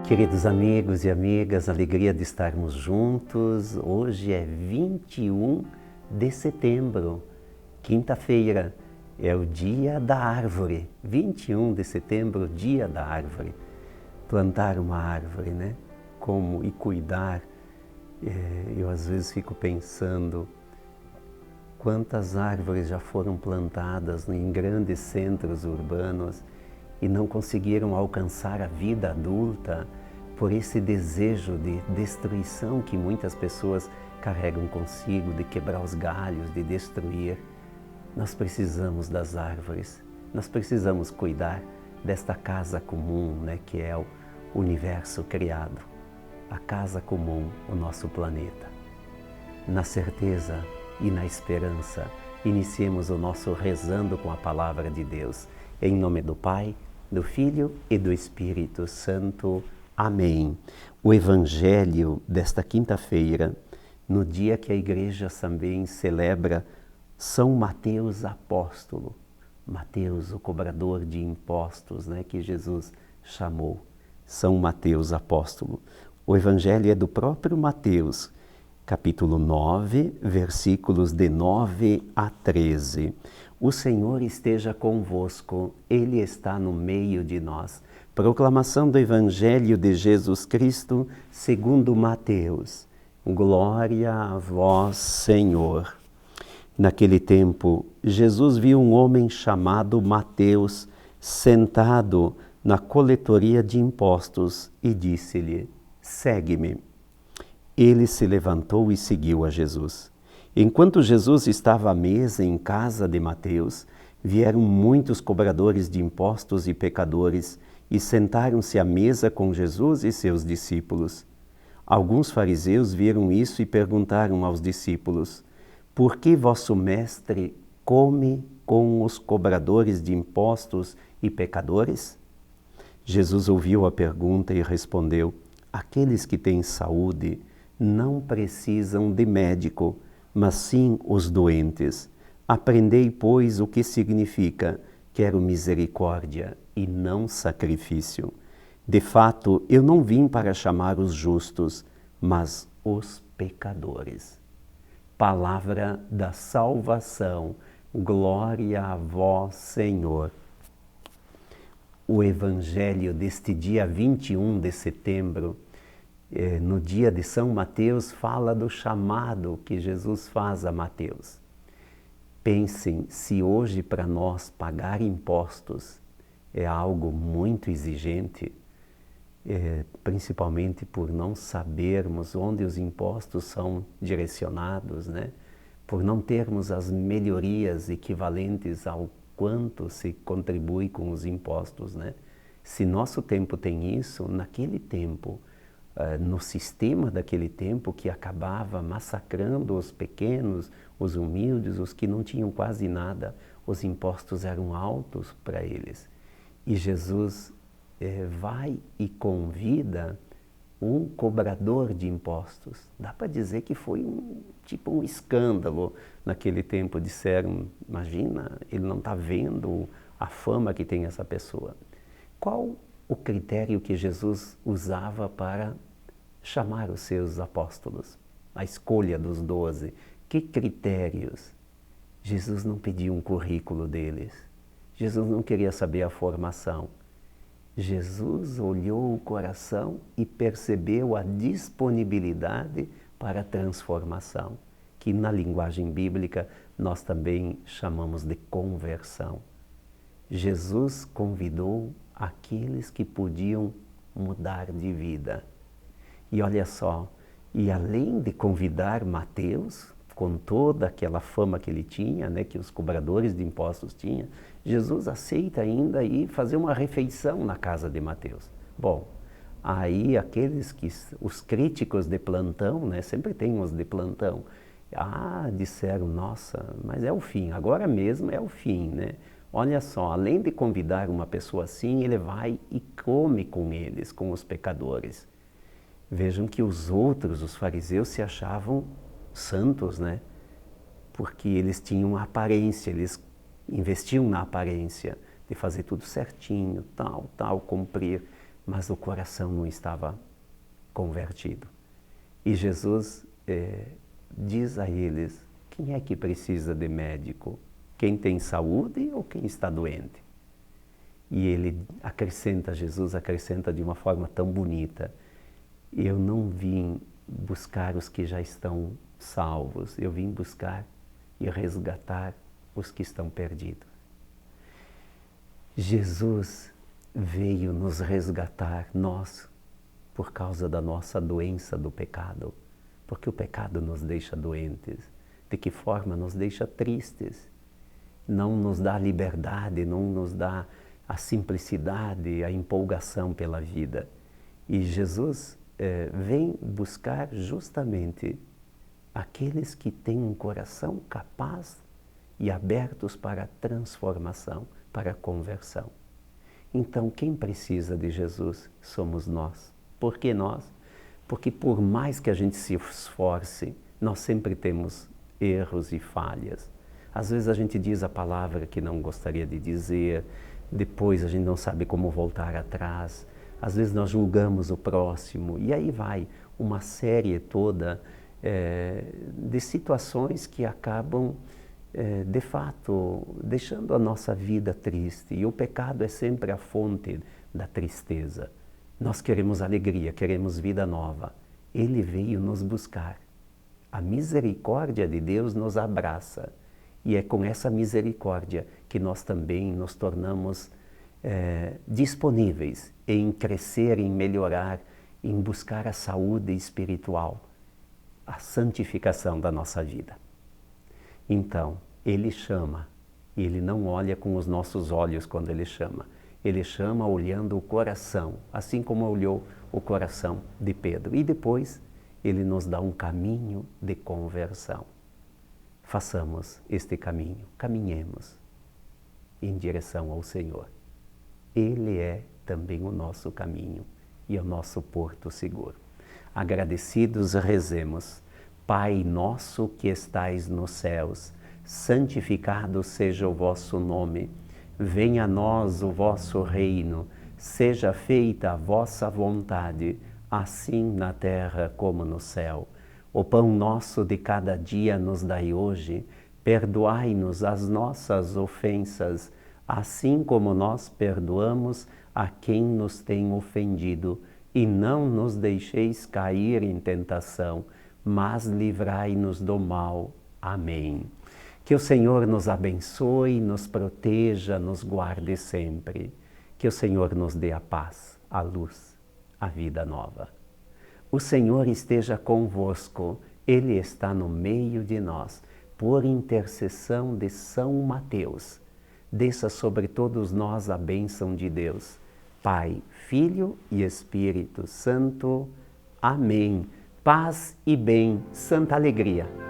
Queridos amigos e amigas, alegria de estarmos juntos. Hoje é 21 de setembro, quinta-feira, é o dia da árvore. 21 de setembro, dia da árvore. Plantar uma árvore, né? Como e cuidar. Eu às vezes fico pensando quantas árvores já foram plantadas em grandes centros urbanos e não conseguiram alcançar a vida adulta por esse desejo de destruição que muitas pessoas carregam consigo, de quebrar os galhos, de destruir. Nós precisamos das árvores, nós precisamos cuidar desta casa comum, né, que é o universo criado, a casa comum, o nosso planeta. Na certeza e na esperança, iniciemos o nosso rezando com a palavra de Deus. Em nome do Pai, do Filho e do Espírito Santo. Amém. O Evangelho desta quinta-feira, no dia que a Igreja também celebra São Mateus Apóstolo. Mateus, o cobrador de impostos, né, que Jesus chamou. São Mateus Apóstolo. O Evangelho é do próprio Mateus, capítulo 9, versículos de 9 a 13. O Senhor esteja convosco, Ele está no meio de nós. Proclamação do Evangelho de Jesus Cristo, segundo Mateus. Glória a vós, Senhor. Naquele tempo, Jesus viu um homem chamado Mateus sentado na coletoria de impostos e disse-lhe: segue-me. Ele se levantou e seguiu a Jesus. Enquanto Jesus estava à mesa em casa de Mateus, vieram muitos cobradores de impostos e pecadores e sentaram-se à mesa com Jesus e seus discípulos. Alguns fariseus viram isso e perguntaram aos discípulos: por que vosso mestre come com os cobradores de impostos e pecadores? Jesus ouviu a pergunta e respondeu: aqueles que têm saúde não precisam de médico, mas sim os doentes. Aprendei, pois, o que significa: quero misericórdia e não sacrifício. De fato, eu não vim para chamar os justos, mas os pecadores. Palavra da salvação. Glória a vós, Senhor. O Evangelho deste dia 21 de setembro, no dia de São Mateus, fala do chamado que Jesus faz a Mateus. Pensem, se hoje para nós pagar impostos é algo muito exigente, principalmente por não sabermos onde os impostos são direcionados, né? Por não termos as melhorias equivalentes ao quanto se contribui com os impostos, né? Se nosso tempo tem isso, naquele tempo, no sistema daquele tempo que acabava massacrando os pequenos, os humildes, os que não tinham quase nada, os impostos eram altos para eles. E Jesus vai e convida um cobrador de impostos. Dá para dizer que foi um escândalo naquele tempo. Disseram: imagina, ele não está vendo a fama que tem essa pessoa. Qual o critério que Jesus usava para chamar os seus apóstolos? A escolha dos 12. Que critérios? Jesus não pediu um currículo deles. Jesus não queria saber a formação. Jesus olhou o coração e percebeu a disponibilidade para a transformação, que na linguagem bíblica nós também chamamos de conversão. Jesus convidou aqueles que podiam mudar de vida. E olha só, e além de convidar Mateus, com toda aquela fama que ele tinha, né, que os cobradores de impostos tinham, Jesus aceita ainda ir fazer uma refeição na casa de Mateus. Bom, aí os críticos de plantão, né, sempre tem uns de plantão, disseram: nossa, mas é o fim, agora mesmo é o fim, né? Olha só, além de convidar uma pessoa assim, ele vai e come com eles, com os pecadores. Vejam que os outros, os fariseus, se achavam santos, né? Porque eles tinham a aparência, eles investiam na aparência de fazer tudo certinho, tal, cumprir. mas o coração não estava convertido. E Jesus diz a eles: quem é que precisa de médico? Quem tem saúde ou quem está doente? E ele acrescenta, Jesus acrescenta de uma forma tão bonita: eu não vim buscar os que já estão salvos, eu vim buscar e resgatar os que estão perdidos. Jesus veio nos resgatar, nós, por causa da nossa doença do pecado, porque o pecado nos deixa doentes. De que forma? Nos deixa tristes, não nos dá liberdade, não nos dá a simplicidade, a empolgação pela vida. E Jesus vem buscar justamente aqueles que têm um coração capaz e abertos para a transformação, para a conversão. Então, quem precisa de Jesus somos nós. Por que nós? Porque por mais que a gente se esforce, nós sempre temos erros e falhas. Às vezes a gente diz a palavra que não gostaria de dizer, depois a gente não sabe como voltar atrás. Às vezes nós julgamos o próximo e aí vai uma série toda de situações que acabam, de fato, deixando a nossa vida triste. E o pecado é sempre a fonte da tristeza. Nós queremos alegria, queremos vida nova. Ele veio nos buscar. A misericórdia de Deus nos abraça. E é com essa misericórdia que nós também nos tornamos disponíveis em crescer, em melhorar, em buscar a saúde espiritual, a santificação da nossa vida. Então, Ele chama, e Ele não olha com os nossos olhos quando Ele chama. Ele chama olhando o coração, assim como olhou o coração de Pedro. E depois, Ele nos dá um caminho de conversão. Façamos este caminho, caminhemos em direção ao Senhor. Ele é também o nosso caminho e o nosso porto seguro. Agradecidos, rezemos. Pai nosso que estais nos céus, santificado seja o vosso nome. Venha a nós o vosso reino. Seja feita a vossa vontade, assim na terra como no céu. O pão nosso de cada dia nos dai hoje. Perdoai-nos as nossas ofensas, assim como nós perdoamos a quem nos tem ofendido. E não nos deixeis cair em tentação, mas livrai-nos do mal. Amém. Que o Senhor nos abençoe, nos proteja, nos guarde sempre. Que o Senhor nos dê a paz, a luz, a vida nova. O Senhor esteja convosco, Ele está no meio de nós. Por intercessão de São Mateus, desça sobre todos nós a bênção de Deus, Pai, Filho e Espírito Santo. Amém. Paz e bem, santa alegria.